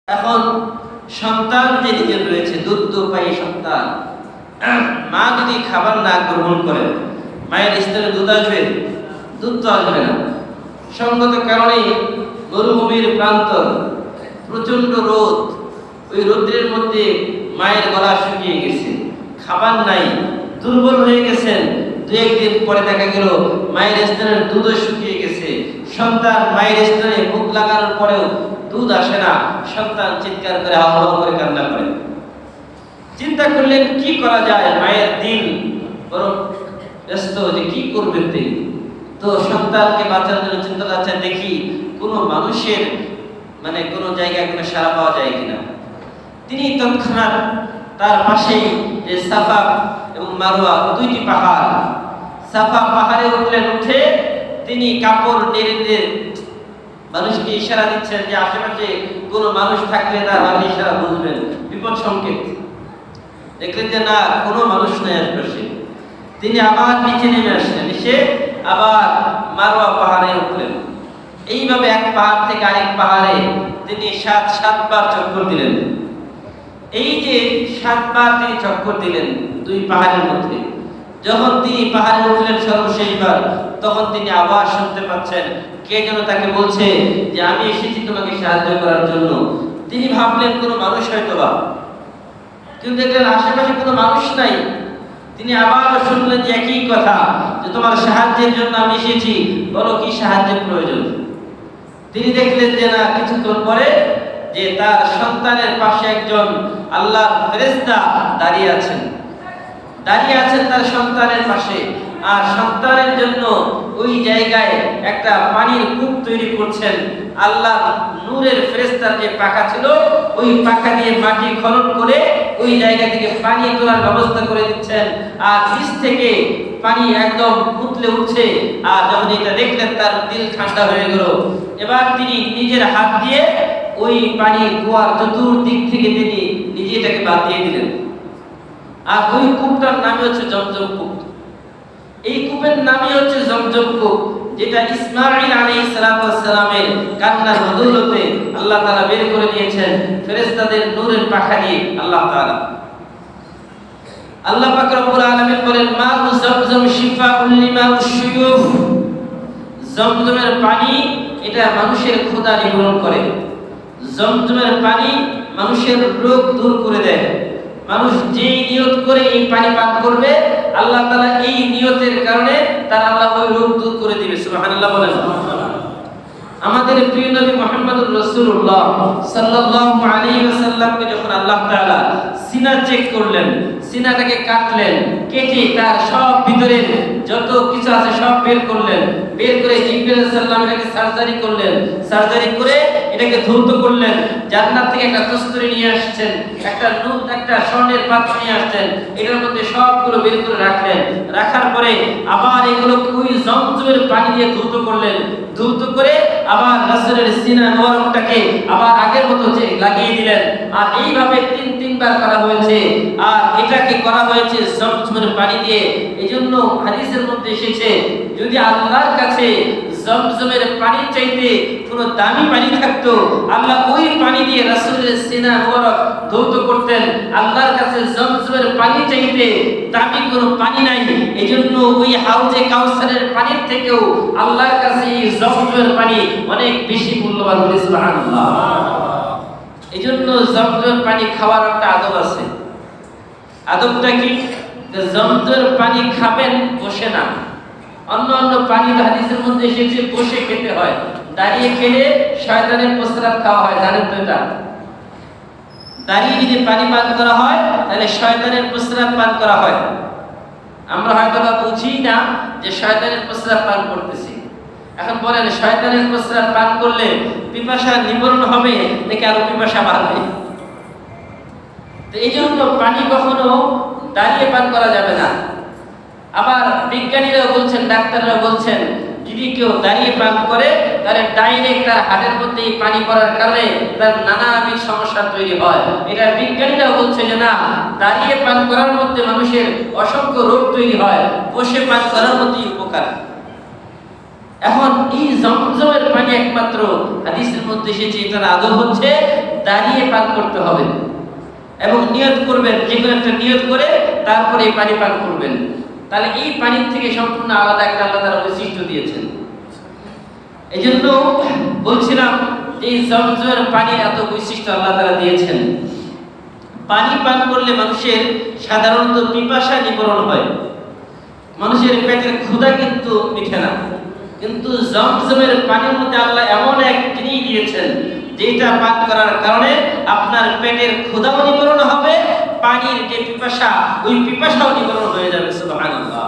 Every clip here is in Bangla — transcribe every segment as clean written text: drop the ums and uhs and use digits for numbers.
এখন সন্তান যে নিজের রয়েছে দুগ্ধপায়ী সন্তান, মা যদি খাবার না গ্রহণ করে মায়ের স্তরে দুধ আসবে? দুধ তো আসবে না। সঙ্গত কারণে মরুভূমির প্রান্তর, প্রচন্ড রোদ, ওই রৌদ্রের মধ্যে মায়ের গলা শুকিয়ে গেছে, খাবার নাই, দুর্বল হয়ে গেছেন। দু একদিন পরে দেখা গেল মায়ের স্তনের দুধও শুকিয়ে গেছে। সন্তান মায়ের স্তনে মুখ লাগানোর পরেও দুধ আসে না। সন্তান চিৎকার করে হাওয়া করে কান্না করে। চিন্তা করলেন কি করা যায়, মায়ের দিন বড় ব্যস্ত যে কি করবেন তিনি। তো সন্তানকে বাঁচানোর জন্য চিন্তা করছে দেখি কোনো মানুষের কোনো জায়গায় কোনো সাড়া পাওয়া যায় কিনা। তিনি তৎক্ষণাৎ তার পাশেই যে সাফা এবং মারওয়া দুইটি পাহাড়, সাফা পাহাড়ে উঠলেন। উঠে তিনি কাপড় নেড়ে নেড়ে মানুষকে ইশারা দিচ্ছেন যে আশেপাশে কোনো মানুষ থাকলে তার হাতে ইশারা বুঝবেন, বিপদ সংকেত। দেখলেন যে না, কোনো মানুষ নেই আশেপাশে। তিনি আবার নিচে নেমে আসলেন, এসে আবার মারওয়া পাহাড়ে উঠলেন। এইভাবে এক পাহাড় থেকে আরেক পাহাড়ে তিনি সাতবার চক্কর দিলেন। এই যে 7 বার তিনি চক্কর দিলেন দুই পাহাড়ের মধ্যে, যখন তিনি পাহাড়ে উঠলেন সর্বশেষবার, তখন তিনি আবার শুনতে পাচ্ছেন কে যেন তাকে বলছে যে আমি এসেছি তোমাকে সাহায্য করার জন্য। তিনি ভাবলেন কোনো মানুষ হয়তো বা, কিন্তু দেখলেন আশেপাশে কোনো মানুষ নাই। তিনি আবার শুনলেন যে একই কথা, যে তোমার সাহায্যের জন্য আমি এসেছি, বলো কি সাহায্যের প্রয়োজন। তিনি দেখলেন যে না, কিছুক্ষণ পরে যে তার সন্তানের পাশে একজন আল্লাহর ফেরেশতা দাঁড়িয়ে আছেন তার সন্তানের পাশে। আর সন্তানের জন্য ওই জায়গায় একটা পানির কূপ তৈরি করছেন। আল্লাহ নূরের ফেরেশতার যে পাখা ছিল, ওই পাখা দিয়ে মাটি খনন করে ওই জায়গা থেকে পানি তোলার ব্যবস্থা করে দিচ্ছেন। আর নিচ থেকে পানি একদম উতলে উঠছে। আর যখন এটা দেখলেন তার দিল ঠান্ডা হয়ে গেল। এবার তিনি নিজের হাত দিয়ে ওই পানি কুয়ার চতুর্দিক থেকে তিনি নিজে এটাকে বাদ দিয়ে দিলেন। আর ওই কূপটার নাম হচ্ছে জমজম কূপ। এই কূপের নামই হচ্ছে জমজম কূপ, যেটা ইসমাঈল আলাইহিস সালামের কান্নার বদৌলতে আল্লাহ তাআলা বের করে দিয়েছেন ফেরেশতাদের নূরের পাখা দিয়ে। আল্লাহ পাক রব্বুল আলামিন বলেন মাউ জমজম শিফাউল লিমাউশ শুয়ুফ। জমজমের পানি এটা মানুষের ক্ষুধা নিবারণ করে। জমজমের পানি মানুষের রোগ দূর করে দেয়। মানুষ যেই নিয়ত করে এই পানি পান করবে, আল্লাহ তাআলা এই নিয়তের কারণে তার আল্লাহ ওই রোগ দূর করে দিবে। সুবহানাল্লাহ বলেন। আমাদের প্রিয় নবী মুহাম্মদুর রাসূলুল্লাহ সাল্লাল্লাহু আলাইহি ওয়াসাল্লামকে যখন আল্লাহ তাআলা সিনা চেক করলেন, সিনাটাকে কাটলেন, কেটে তার সব ভিতরের যত কিছু আছে সব বের করলেন। বের করে জিবরাইল আলাইহিস সালাম এটাকে সার্জারি করলেন। সার্জারি করে এটাকে ধৌত করলেন। জান্নাত থেকে একটা কস্তুরী নিয়ে আসছেন, একটা স্বর্ণের পাত্র নিয়ে আসছেন। এটার মধ্যে সবগুলো বের করে রাখলেন। রাখার পরে আবার এগুলো ওই জমজমের পানি দিয়ে ধৌত করলেন। ধৌত করে আবার রাসূলের সিনা মোবারকটাকে আবার আগের মতো লাগিয়ে দিলেন। আর এইভাবে তিনবার করা হয়েছে। আর এটাকে করা হয়েছে জমজমের পানি দিয়ে। এজন্য হাদিসের মধ্যে এসেছে যদি আল্লাহর কাছে জমজমের পানির চাইতে কোনো দামি পানি থাকতো, আল্লাহ ওই পানি দিয়ে রাসূলের সিনা মোবারক ধৌত করতেন। আল্লাহর কাছে জমজমের পানি চাইতে দামি কোনো পানি নাই। এজন্য ওই হাউজে কাউসারের পানির থেকেও আল্লাহর কাছে এই জমজমের পানি অনেক বেশি মূল্যবান। সুবহানাল্লাহ। এজন্য জমজমের পানি খাওয়ার একটা আদব আছে। আদবটা কি? জমজমের পানি খাবেন বসে না। অন্য পানি হাদিসের মধ্যে এসেছে বসে খেতে হয়। দাঁড়িয়ে খেলে শয়তানের প্রস্রাব খাওয়া হয়, জানেন তো এটা? দাঁড়িয়ে যদি পানি পান করা হয় তাহলে শয়তানের প্রস্রাব পান করা হয়। আমরা হয়তো বা বুঝি না যে শয়তানের প্রস্রাব পান করতেছি। এখন বলেন শয়তানের প্রস্রাব পান করলে পিপাসা নিবারণ হবে নাকি আরো পিপাসা বাড়বে? তো এই জন্য পানি কখনো দাঁড়িয়ে পান করা যাবে না। আবার বিজ্ঞানীরাও বলছেন, ডাক্তাররা বলছেন যদি কেউ দাঁড়িয়ে পান করে তাহলে ডাইরেক্ট তার হাড়ের মধ্যে পানি পড়ার কারণে তার নানাবিধ সমস্যা তৈরি হয়। এটা বিজ্ঞানীরাও বলছে যে না, দাঁড়িয়ে পান করার মধ্যে মানুষের অসংখ্য রোগ তৈরি হয়, বসে পান করার মধ্যেই উপকার। এখন এই জমজমের পানি একমাত্র হাদিসের মধ্যে এসেছে এটার আদব হচ্ছে দাঁড়িয়ে পান করতে হবে এবং নিয়ত করবেন, যে কোনো একটা নিয়ত করে তারপরে এই পানি পান করবেন। তাহলে এই পানির থেকে সম্পূর্ণ আলাদা একটা আল্লাহ তাআলা বৈশিষ্ট্য দিয়েছেন। এই জন্য বলছিলাম এই জমজমের পানি এত বৈশিষ্ট্য আল্লাহ তাআলা দিয়েছেন। পানি পান করলে মানুষের সাধারণত পিপাসা নিবারণ হয়, মানুষের পেটের ক্ষুধা কিন্তু মিটে না। কিন্তু জমজমের পানির মধ্যে আল্লাহ এমন এক জিনিস দিয়েছেন যেটা পান করার কারণে আপনার পেটের ক্ষুধাও নিবারণ হবে, পানির যে পিপাসা ওই পিপাসাও নিবারণ হয়ে যাবে। সুবহানাল্লাহ।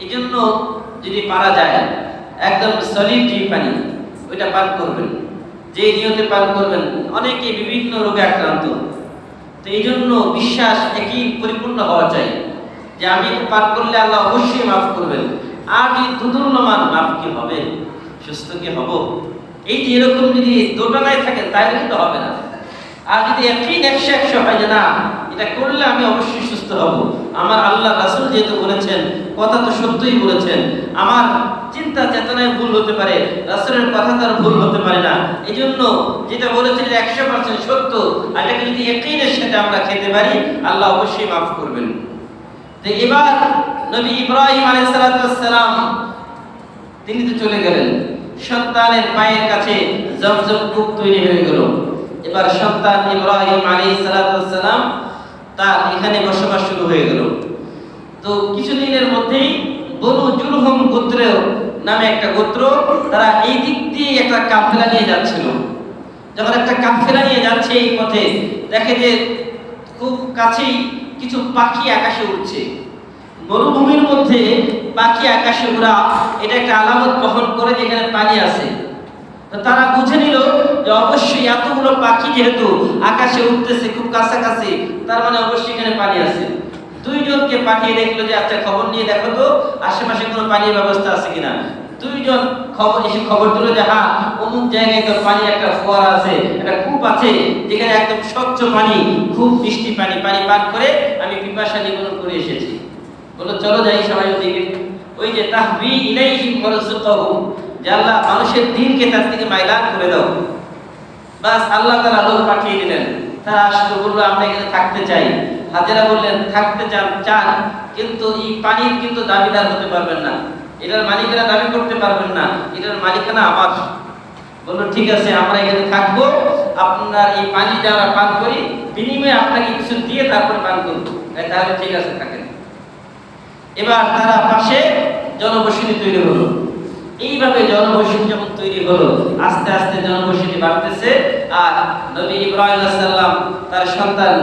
এই জন্য যদি পারা যায় একদম সলিড যে পানি ওইটা পান করবেন, যে নিয়তে পান করবেন। অনেকে বিভিন্ন রোগে আক্রান্ত, তো এই জন্য বিশ্বাস একই পরিপূর্ণ হওয়া চাই যে আমি পান করলে আল্লাহ অবশ্যই মাফ করবেন। আর যদি দুদুল্যমান মাফ কি হবে, সুস্থ কি হব, এই যে এরকম যদি দোটানায় থাকেন তাহলে কিন্তু হবে না। আর যদি একই 100 হয় যে না এটা করলে আমি অবশ্যই সুস্থ হব, আমার আল্লাহ রাসূল যেহেতু বলেছেন, কথা তো সত্যই বলেছেন, আমার চিন্তা চেতনায় ভুল হতে পারে, রাসূলের কথা তার ভুল হতে পারে না। এই জন্য যেটা বলেছেন 100% সত্য, আর এটাকে যদি ইয়াকিনের সাথে আমরা খেতে পারি আল্লাহ অবশ্যই মাফ করবেন। তো এবার নবী ইব্রাহিম আলাইহিস সালাম তিনি তো চলে গেলেন, সন্তানের পায়ের কাছে জমজম কূপ তৈরি হয়ে গেল। এবার সন্তান ইব্রাহিম আলাইহিস সালাম তার এখানে বসবাস শুরু হয়ে গেল। তো কিছুদিনের মধ্যেই বনু জুরহুম গোত্র নামে একটা গোত্র, তারা এই দিক দিয়ে একটা কাফেলা নিয়ে যাচ্ছিল। যখন একটা কাফেলা নিয়ে যাচ্ছে এই পথে দেখে যে খুব কাছেই কিছু পাখি আকাশে উড়ছে। মরুভূমির মধ্যে পাখি আকাশে উড়া এটা একটা আলামত বহন করে যেখানে পানি আছে। তো তারা বুঝে নিল যে অবশ্যই এতগুলো পাখি যেহেতু আকাশে উঠতেছে খুব কাছাকাছি, তার মানে অবশ্যই এখানে পানি আছে। দুইজনকে পাঠিয়ে দেখলো যে আচ্ছা খবর নিয়ে দেখো তো আশেপাশে কোনো পানির ব্যবস্থা আছে কিনা। দুইজন খবর দিল যে হ্যাঁ অমুক জায়গায় তো পানি একটা ফোয়ারা আছে, একটা কূপ আছে যেখানে একদম স্বচ্ছ পানি, খুব মিষ্টি পানি, পানি পান করে আমি পিপাসা নিবারণ করে এসেছি। বললো চলো যাই সবাই ওদিকে। ওই যে তাহবি ইলাইহিম ওয়ারযুকহুম, যে আল্লাহ মানুষের দিনকে তার থেকে মাইলান করে দাও। বাস আল্লাহ তাআলা লোক পাঠিয়ে দিলেন। তারা আসলে বললো আমরা এখানে থাকতে চাই। হাজেরা বললেন থাকতে চান কিন্তু এই পানির কিন্তু দাবিদার হতে পারবেন না, এটার মালিকানা দাবি করতে পারবেন না, এটার মালিকানা আমার। বললো ঠিক আছে আমরা এখানে থাকবো, আপনার এই পানি যা আমরা পান করি বিনিময়ে আপনাকে কিছু দিয়ে তারপরে পান করবো। তাহলে ঠিক আছে থাকেন। এবার তারা পাশে জনবসতি তৈরি হলো। এইভাবে জনবসতি যখন তৈরি হলো আস্তে আস্তে জনবসতি বাড়তেছে। আর নবী ইব্রাহিম আলাইহিস সালাম তার সন্তান